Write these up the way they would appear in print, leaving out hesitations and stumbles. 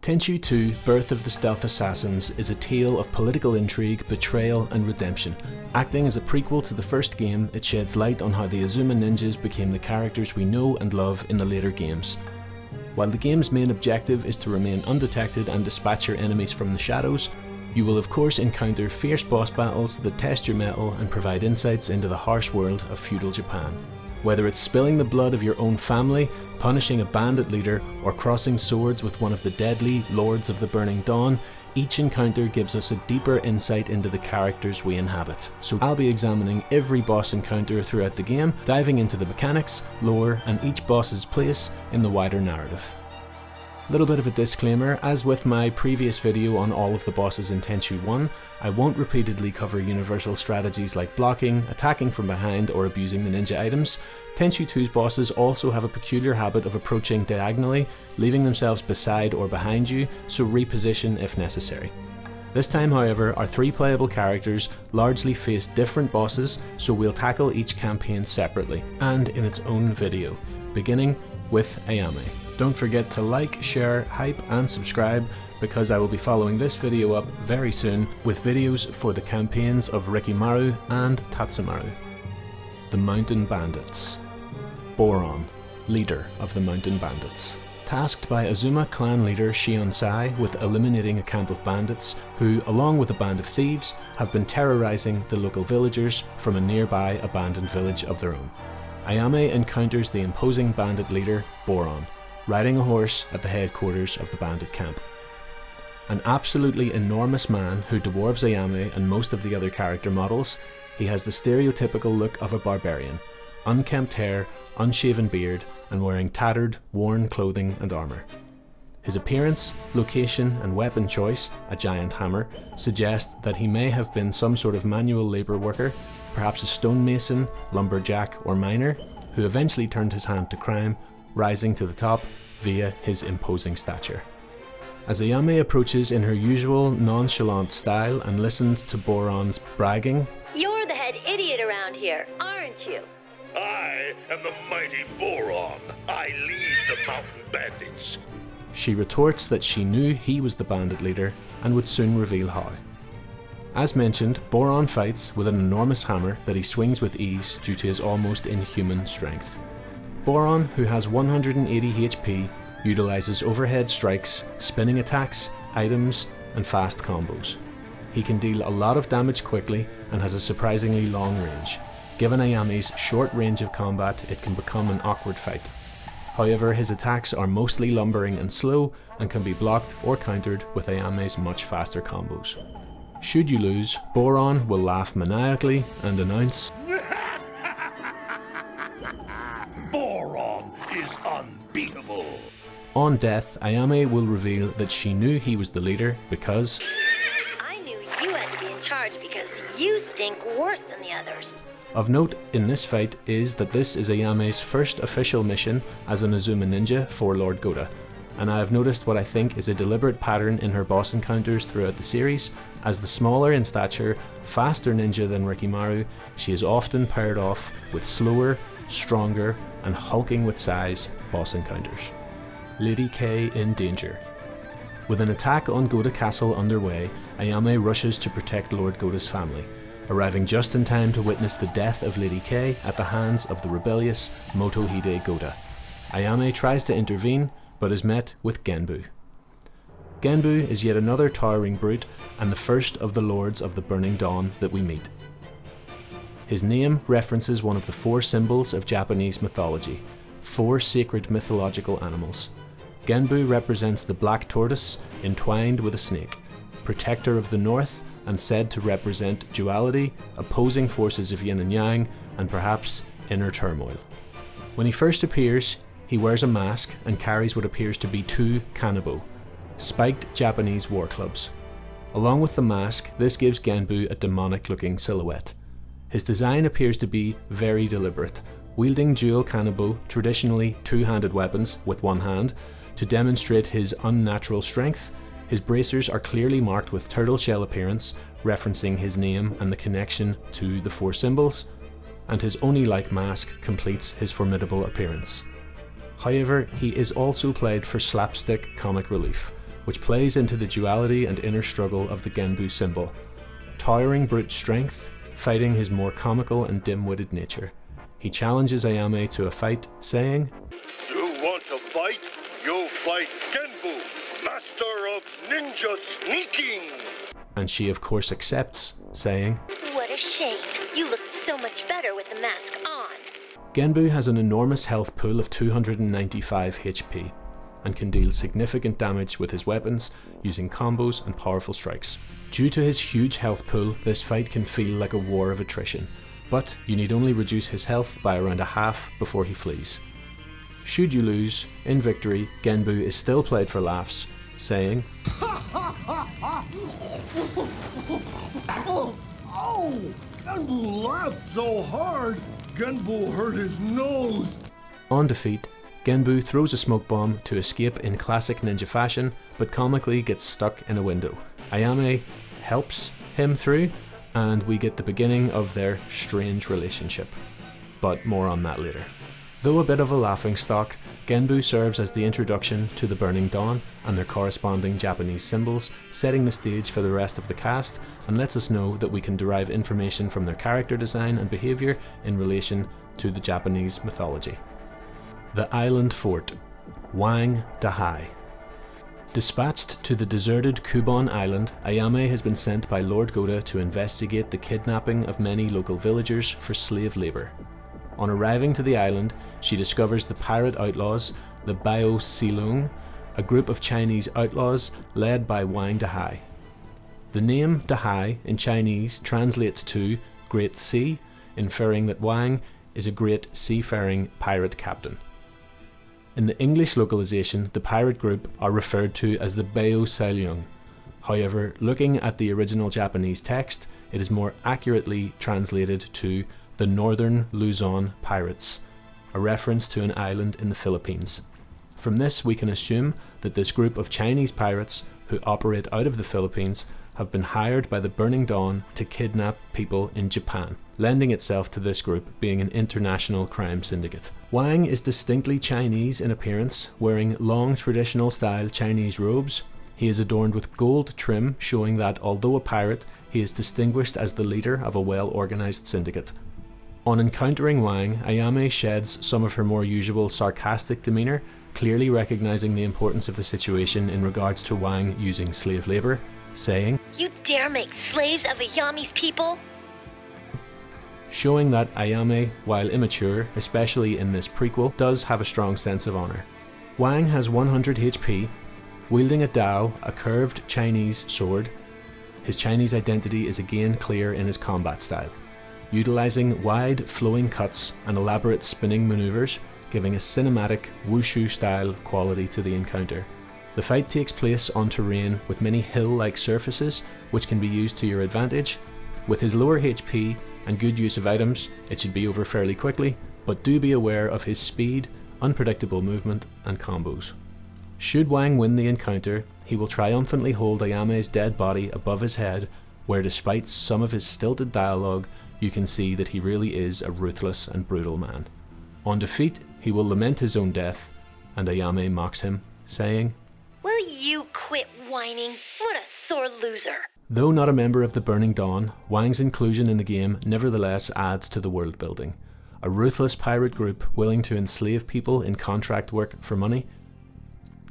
Tenchu 2: Birth of the Stealth Assassins is a tale of political intrigue, betrayal and redemption. Acting as a prequel to the first game, it sheds light on how the Azuma ninjas became the characters we know and love in the later games. While the game's main objective is to remain undetected and dispatch your enemies from the shadows, you will of course encounter fierce boss battles that test your mettle and provide insights into the harsh world of feudal Japan. Whether it's spilling the blood of your own family, punishing a bandit leader, or crossing swords with one of the deadly Lords of the Burning Dawn, each encounter gives us a deeper insight into the characters we inhabit. So I'll be examining every boss encounter throughout the game, diving into the mechanics, lore, and each boss's place in the wider narrative. Little bit of a disclaimer, as with my previous video on all of the bosses in Tenchu 1, I won't repeatedly cover universal strategies like blocking, attacking from behind, or abusing the ninja items. Tenchu 2's bosses also have a peculiar habit of approaching diagonally, leaving themselves beside or behind you, so reposition if necessary. This time, however, our 3 playable characters largely face different bosses, so we'll tackle each campaign separately, and in its own video, beginning with Ayame. Don't forget to like, share, hype and subscribe, because I will be following this video up very soon with videos for the campaigns of Rikimaru and Tatsumaru. The Mountain Bandits. Boron, leader of the Mountain Bandits. Tasked by Azuma clan leader Shionsai with eliminating a camp of bandits who, along with a band of thieves, have been terrorizing the local villagers from a nearby abandoned village of their own. Ayame encounters the imposing bandit leader, Boron, riding a horse at the headquarters of the bandit camp. An absolutely enormous man who dwarves Ayame and most of the other character models, he has the stereotypical look of a barbarian, unkempt hair, unshaven beard, and wearing tattered, worn clothing and armour. His appearance, location and weapon choice, a giant hammer, suggest that he may have been some sort of manual labour worker, perhaps a stonemason, lumberjack or miner, who eventually turned his hand to crime, rising to the top via his imposing stature. As Ayame approaches in her usual nonchalant style and listens to Boron's bragging, "You're the head idiot around here, aren't you?" "I am the mighty Boron. I lead the mountain bandits." She retorts that she knew he was the bandit leader and would soon reveal how. As mentioned, Boron fights with an enormous hammer that he swings with ease due to his almost inhuman strength. Boron, who has 180 HP, utilizes overhead strikes, spinning attacks, items, and fast combos. He can deal a lot of damage quickly and has a surprisingly long range. Given Ayame's short range of combat, it can become an awkward fight. However, his attacks are mostly lumbering and slow and can be blocked or countered with Ayame's much faster combos. Should you lose, Boron will laugh maniacally and announce, "Boron is unbeatable." On death, Ayame will reveal that she knew he was the leader because "I knew you had to be in charge because you stink worse than the others." Of note in this fight is that this is Ayame's first official mission as an Azuma ninja for Lord Goda, and I have noticed what I think is a deliberate pattern in her boss encounters throughout the series. As the smaller in stature, faster ninja than Rikimaru, she is often paired off with slower, stronger, and hulking with size boss encounters. Lady K in danger. With an attack on Goda Castle underway, Ayame rushes to protect Lord Goda's family, arriving just in time to witness the death of Lady K at the hands of the rebellious Motohide Goda. Ayame tries to intervene, but is met with Genbu. Genbu is yet another towering brute and the first of the Lords of the Burning Dawn that we meet. His name references one of the 4 symbols of Japanese mythology, 4 sacred mythological animals. Genbu represents the black tortoise entwined with a snake, protector of the north and said to represent duality, opposing forces of yin and yang, and perhaps inner turmoil. When he first appears, he wears a mask and carries what appears to be 2 kanabo, spiked Japanese war clubs. Along with the mask, this gives Genbu a demonic-looking silhouette. His design appears to be very deliberate, wielding dual kanabo, traditionally 2-handed weapons with one hand, to demonstrate his unnatural strength. His bracers are clearly marked with turtle shell appearance, referencing his name and the connection to the 4 symbols, and his Oni-like mask completes his formidable appearance. However, he is also played for slapstick comic relief, which plays into the duality and inner struggle of the Genbu symbol. Towering brute strength, fighting his more comical and dim-witted nature. He challenges Ayame to a fight, saying, You want to fight? You fight Genbu, master of ninja sneaking! And she of course accepts, saying, What a shame. You looked so much better with the mask on. Genbu has an enormous health pool of 295 HP, and can deal significant damage with his weapons using combos and powerful strikes. Due to his huge health pool, this fight can feel like a war of attrition, but you need only reduce his health by around a half before he flees. Should you lose, in victory, Genbu is still played for laughs, saying, Oh! Genbu laughed so hard, Genbu hurt his nose. On defeat, Genbu throws a smoke bomb to escape in classic ninja fashion, but comically gets stuck in a window. Ayame helps him through, and we get the beginning of their strange relationship. But more on that later. Though a bit of a laughingstock, Genbu serves as the introduction to the Burning Dawn and their corresponding Japanese symbols, setting the stage for the rest of the cast, and lets us know that we can derive information from their character design and behaviour in relation to the Japanese mythology. The Island Fort, Wang Dahai. Dispatched to the deserted Kubon Island, Ayame has been sent by Lord Goda to investigate the kidnapping of many local villagers for slave labour. On arriving to the island, she discovers the pirate outlaws, the Bao Silung, a group of Chinese outlaws led by Wang Dahai. The name Dahai in Chinese translates to Great Sea, inferring that Wang is a great seafaring pirate captain. In the English localization, the pirate group are referred to as the Bao Silung. However, looking at the original Japanese text, it is more accurately translated to the Northern Luzon Pirates, a reference to an island in the Philippines. From this, we can assume that this group of Chinese pirates who operate out of the Philippines have been hired by the Burning Dawn to kidnap people in Japan, lending itself to this group being an international crime syndicate. Wang is distinctly Chinese in appearance, wearing long traditional style Chinese robes. He is adorned with gold trim, showing that although a pirate, he is distinguished as the leader of a well-organized syndicate. On encountering Wang, Ayame sheds some of her more usual sarcastic demeanour, clearly recognising the importance of the situation in regards to Wang using slave labour, saying, You dare make slaves of Ayame's people? Showing that Ayame, while immature, especially in this prequel, does have a strong sense of honour. Wang has 100 HP, wielding a dao, a curved Chinese sword. His Chinese identity is again clear in his combat style, utilising wide flowing cuts and elaborate spinning manoeuvres, giving a cinematic wushu style quality to the encounter. The fight takes place on terrain with many hill-like surfaces which can be used to your advantage. With his lower HP and good use of items, it should be over fairly quickly, but do be aware of his speed, unpredictable movement and combos. Should Wang win the encounter, he will triumphantly hold Ayame's dead body above his head, where despite some of his stilted dialogue, you can see that he really is a ruthless and brutal man. On defeat, he will lament his own death, and Ayame mocks him, saying, Will you quit whining? What a sore loser. Though not a member of the Burning Dawn, Wang's inclusion in the game nevertheless adds to the world building. A ruthless pirate group willing to enslave people in contract work for money.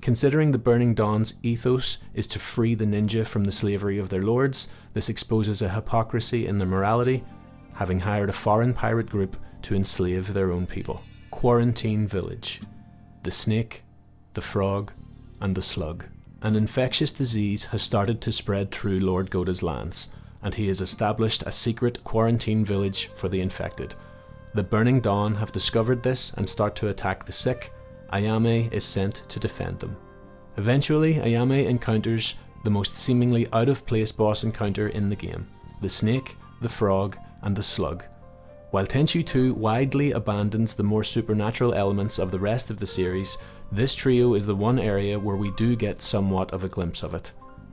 Considering the Burning Dawn's ethos is to free the ninja from the slavery of their lords, this exposes a hypocrisy in their morality, having hired a foreign pirate group to enslave their own people. Quarantine Village. The snake, the frog, and the slug. An infectious disease has started to spread through Lord Goda's lands, and he has established a secret quarantine village for the infected. The Burning Dawn have discovered this and start to attack the sick. Ayame is sent to defend them. Eventually, Ayame encounters the most seemingly out-of-place boss encounter in the game, the snake, the frog, and the slug. While Tenchu 2 widely abandons the more supernatural elements of the rest of the series, this trio is the one area where we do get somewhat of a glimpse of it.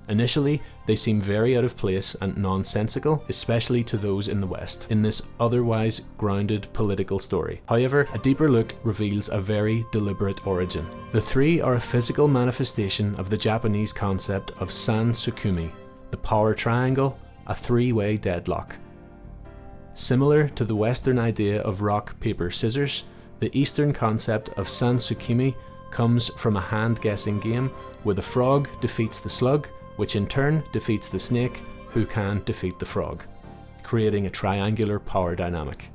Initially, they seem very out of place and nonsensical, especially to those in the West, in this otherwise grounded political story. However, a deeper look reveals a very deliberate origin. The three are a physical manifestation of the Japanese concept of San-Sukumi, the power triangle, a three-way deadlock. Similar to the Western idea of rock, paper, scissors, the Eastern concept of San-Sukimi comes from a hand-guessing game where the frog defeats the slug, which in turn defeats the snake, who can defeat the frog, creating a triangular power dynamic.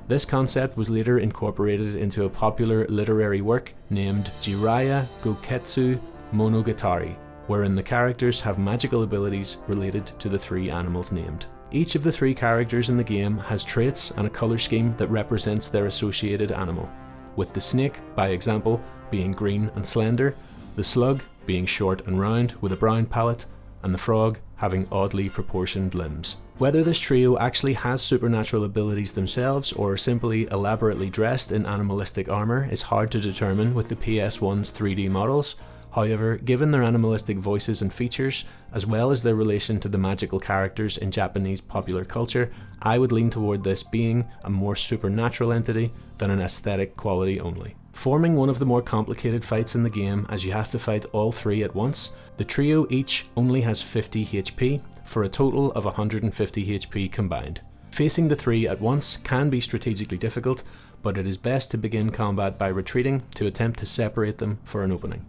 This concept was later incorporated into a popular literary work named Jiraiya Goketsu Monogatari, wherein the characters have magical abilities related to the three animals named. Each of the three characters in the game has traits and a colour scheme that represents their associated animal, with the snake, by example, being green and slender, the slug being short and round with a brown palate, and the frog having oddly proportioned limbs. Whether this trio actually has supernatural abilities themselves or are simply elaborately dressed in animalistic armour is hard to determine with the PS1's 3D models. However, given their animalistic voices and features, as well as their relation to the magical characters in Japanese popular culture, I would lean toward this being a more supernatural entity than an aesthetic quality only. Forming one of the more complicated fights in the game, as you have to fight all three at once, the trio each only has 50 HP, for a total of 150 HP combined. Facing the three at once can be strategically difficult, but it is best to begin combat by retreating to attempt to separate them for an opening.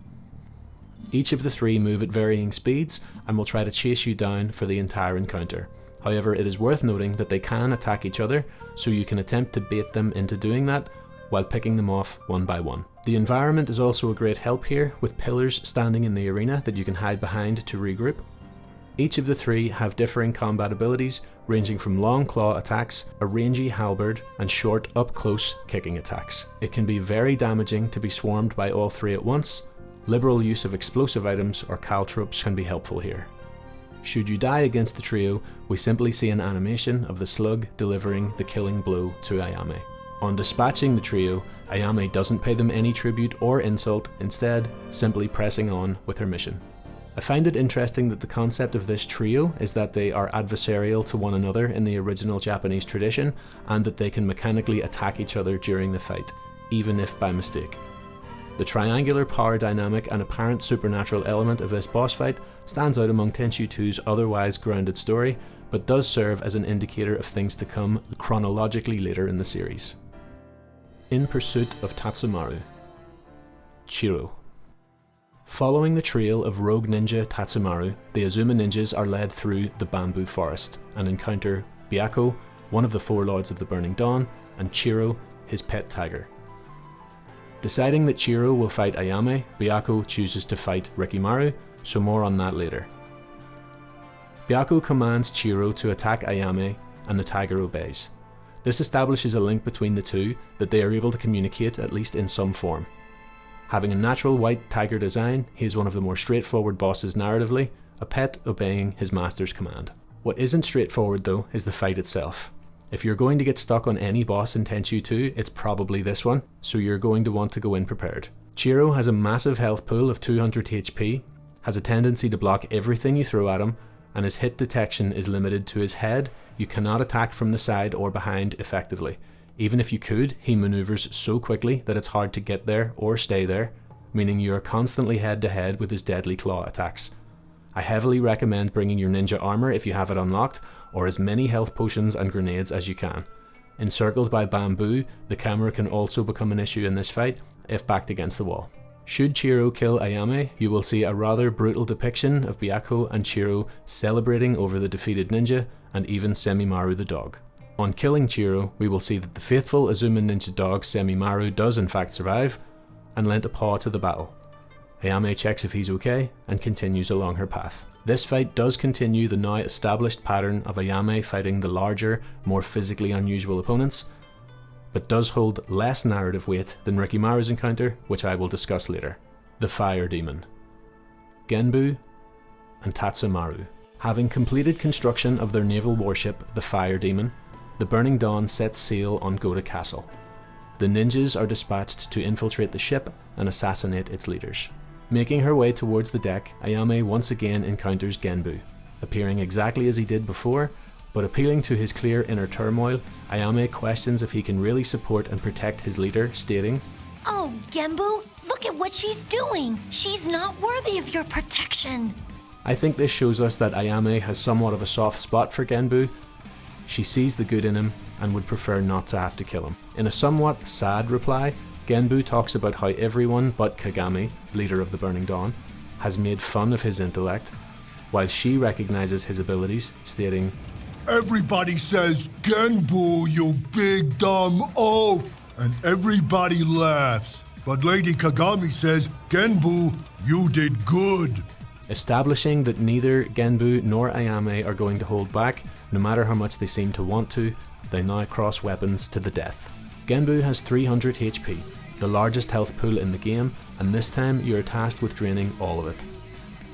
Each of the three move at varying speeds and will try to chase you down for the entire encounter. However, it is worth noting that they can attack each other, so you can attempt to bait them into doing that while picking them off one by one. The environment is also a great help here, with pillars standing in the arena that you can hide behind to regroup. Each of the three have differing combat abilities, ranging from long claw attacks, a rangy halberd, and short up-close kicking attacks. It can be very damaging to be swarmed by all three at once. Liberal use of explosive items or caltrops can be helpful here. Should you die against the trio, we simply see an animation of the slug delivering the killing blow to Ayame. On dispatching the trio, Ayame doesn't pay them any tribute or insult, instead simply pressing on with her mission. I find it interesting that the concept of this trio is that they are adversarial to one another in the original Japanese tradition, and that they can mechanically attack each other during the fight, even if by mistake. The triangular power dynamic and apparent supernatural element of this boss fight stands out among Tenchu 2's otherwise grounded story, but does serve as an indicator of things to come chronologically later in the series. In Pursuit of Tatsumaru. Chiro. Following the trail of rogue ninja Tatsumaru, the Azuma ninjas are led through the bamboo forest and encounter Byakko, one of the four lords of the Burning Dawn, and Chiro, his pet tiger. Deciding that Chiro will fight Ayame, Byakko chooses to fight Rikimaru, so more on that later. Byakko commands Chiro to attack Ayame, and the tiger obeys. This establishes a link between the two, that they are able to communicate at least in some form. Having a natural white tiger design, he is one of the more straightforward bosses narratively, a pet obeying his master's command. What isn't straightforward though is the fight itself. If you're going to get stuck on any boss in Tenchu 2, it's probably this one, so you're going to want to go in prepared. Chiro has a massive health pool of 200 HP, has a tendency to block everything you throw at him, and his hit detection is limited to his head. You cannot attack from the side or behind effectively. Even if you could, he maneuvers so quickly that it's hard to get there or stay there, meaning you are constantly head to head with his deadly claw attacks. I heavily recommend bringing your ninja armor if you have it unlocked, or as many health potions and grenades as you can. Encircled by bamboo, the camera can also become an issue in this fight if backed against the wall. Should Chiro kill Ayame, you will see a rather brutal depiction of Byakko and Chiro celebrating over the defeated ninja, and even Semimaru the dog. On killing Chiro, we will see that the faithful Azuma ninja dog Semimaru does in fact survive, and lent a paw to the battle. Ayame checks if he's okay, and continues along her path. This fight does continue the now established pattern of Ayame fighting the larger, more physically unusual opponents, but does hold less narrative weight than Rikimaru's encounter, which I will discuss later. The Fire Demon. Genbu and Tatsumaru. Having completed construction of their naval warship, the Fire Demon, the Burning Dawn sets sail on Goda Castle. The ninjas are dispatched to infiltrate the ship and assassinate its leaders. Making her way towards the deck, Ayame once again encounters Genbu. Appearing exactly as he did before, but appealing to his clear inner turmoil, Ayame questions if he can really support and protect his leader, stating, Oh, Genbu, look at what she's doing. She's not worthy of your protection. I think this shows us that Ayame has somewhat of a soft spot for Genbu. She sees the good in him and would prefer not to have to kill him. In a somewhat sad reply, Genbu talks about how everyone but Kagami, leader of the Burning Dawn, has made fun of his intellect, while she recognizes his abilities, stating, Everybody says, Genbu, you big dumb oaf, and everybody laughs. But Lady Kagami says, Genbu, you did good. Establishing that neither Genbu nor Ayame are going to hold back, no matter how much they seem to want to, they now cross weapons to the death. Genbu has 300 HP, the largest health pool in the game, and this time you are tasked with draining all of it.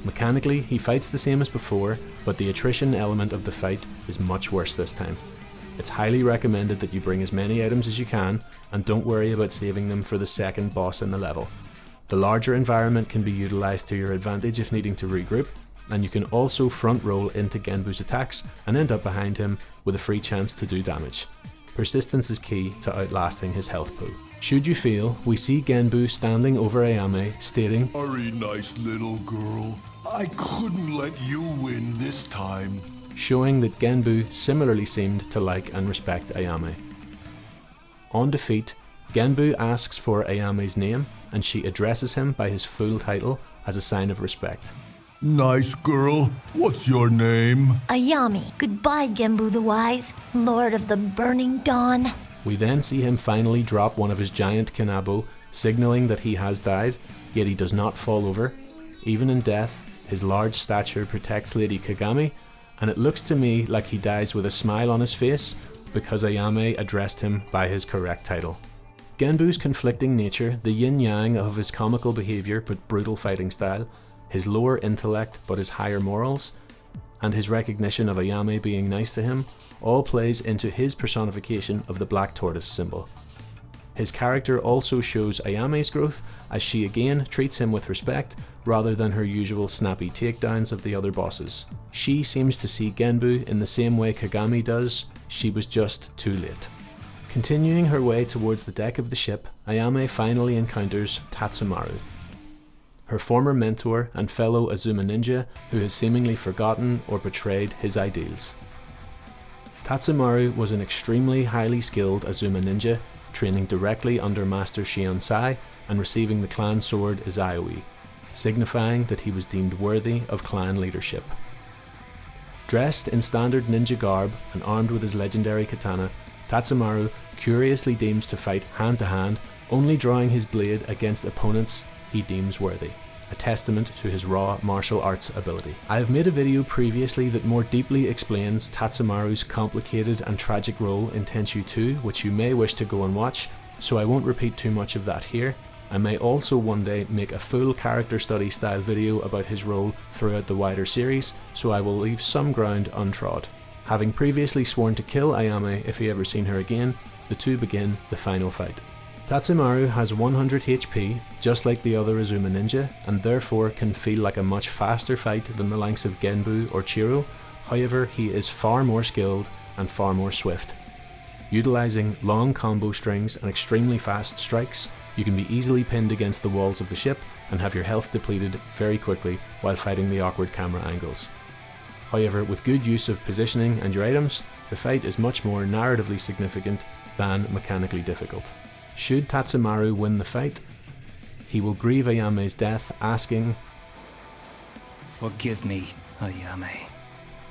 Mechanically, he fights the same as before, but the attrition element of the fight is much worse this time. It's highly recommended that you bring as many items as you can, and don't worry about saving them for the second boss in the level. The larger environment can be utilised to your advantage if needing to regroup, and you can also front roll into Genbu's attacks and end up behind him with a free chance to do damage. Persistence is key to outlasting his health pool. Should you fail, we see Genbu standing over Ayame, stating, Sorry, nice little girl. I couldn't let you win this time. showing that Genbu similarly seemed to like and respect Ayame. On defeat, Genbu asks for Ayame's name, and she addresses him by his full title as a sign of respect. Nice girl. What's your name? Ayame, goodbye, Genbu the Wise, Lord of the Burning Dawn. We then see him finally drop one of his giant kanabo, signaling that he has died, yet he does not fall over. Even in death, his large stature protects Lady Kagami, and it looks to me like he dies with a smile on his face because Ayame addressed him by his correct title. Genbu's conflicting nature, the yin-yang of his comical behaviour but brutal fighting style, his lower intellect but his higher morals, and his recognition of Ayame being nice to him, all plays into his personification of the black tortoise symbol. His character also shows Ayame's growth, as she again treats him with respect, rather than her usual snappy takedowns of the other bosses. She seems to see Genbu in the same way Kagami does, she was just too late. Continuing her way towards the deck of the ship, Ayame finally encounters Tatsumaru, her former mentor and fellow Azuma ninja who has seemingly forgotten or betrayed his ideals. Tatsumaru was an extremely highly skilled Azuma ninja, training directly under Master Shionsai and receiving the clan sword Izayoi, signifying that he was deemed worthy of clan leadership. Dressed in standard ninja garb and armed with his legendary katana, Tatsumaru curiously deems to fight hand to hand, only drawing his blade against opponents he deems worthy, a testament to his raw martial arts ability. I have made a video previously that more deeply explains Tatsumaru's complicated and tragic role in Tenchu 2, which you may wish to go and watch, so I won't repeat too much of that here. I may also one day make a full character study style video about his role throughout the wider series, so I will leave some ground untrod. Having previously sworn to kill Ayame if he ever seen her again, the two begin the final fight. Tatsumaru has 100 HP, just like the other Azuma ninja, and therefore can feel like a much faster fight than the likes of Genbu or Chiro. However, he is far more skilled and far more swift. Utilizing long combo strings and extremely fast strikes, you can be easily pinned against the walls of the ship and have your health depleted very quickly while fighting the awkward camera angles. However, with good use of positioning and your items, the fight is much more narratively significant than mechanically difficult. Should Tatsumaru win the fight, he will grieve Ayame's death, asking, "Forgive me, Ayame."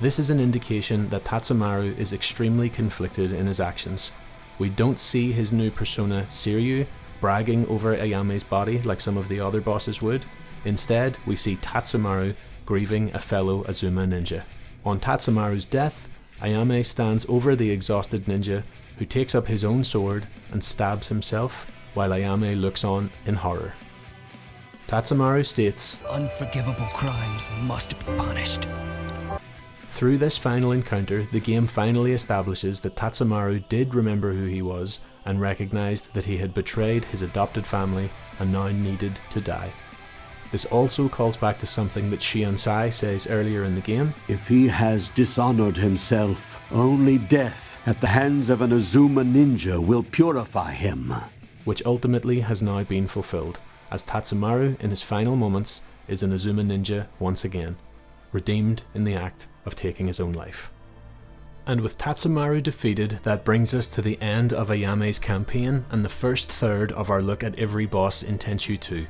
This is an indication that Tatsumaru is extremely conflicted in his actions. We don't see his new persona, Seiryu, bragging over Ayame's body like some of the other bosses would. Instead, we see Tatsumaru grieving a fellow Azuma ninja. On Tatsumaru's death, Ayame stands over the exhausted ninja, who takes up his own sword and stabs himself, while Ayame looks on in horror. Tatsumaru states, "Unforgivable crimes must be punished." Through this final encounter, the game finally establishes that Tatsumaru did remember who he was and recognized that he had betrayed his adopted family and now needed to die. This also calls back to something that Shion-sai says earlier in the game. If he has dishonored himself, only death at the hands of an Azuma ninja will purify him. Which ultimately has now been fulfilled, as Tatsumaru in his final moments is an Azuma ninja once again, redeemed in the act of taking his own life. And with Tatsumaru defeated, that brings us to the end of Ayame's campaign and the first third of our look at every boss in Tenchu 2.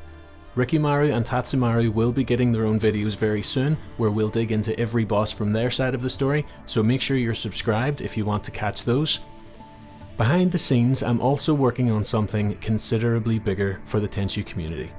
Rikimaru and Tatsumaru will be getting their own videos very soon, where we'll dig into every boss from their side of the story, so make sure you're subscribed if you want to catch those. Behind the scenes, I'm also working on something considerably bigger for the Tenchu community.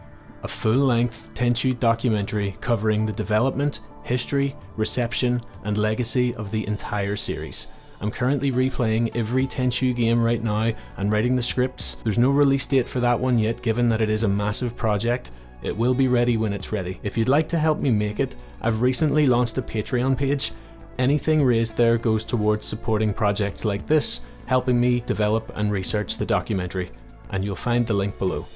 A full-length Tenchu documentary covering the development, history, reception, and legacy of the entire series. I'm currently replaying every Tenchu game right now and writing the scripts. There's no release date for that one yet, given that it is a massive project. It will be ready when it's ready. If you'd like to help me make it, I've recently launched a Patreon page. Anything raised there goes towards supporting projects like this, helping me develop and research the documentary, and you'll find the link below.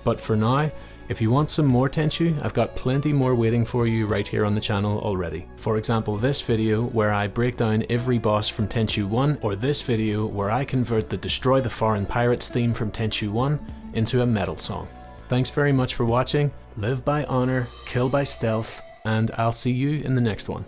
But for now, if you want some more Tenchu, I've got plenty more waiting for you right here on the channel already. For example, this video where I break down every boss from Tenchu 1, or this video where I convert the Destroy the Foreign Pirates theme from Tenchu 1 into a metal song. Thanks very much for watching, live by honor, kill by stealth, and I'll see you in the next one.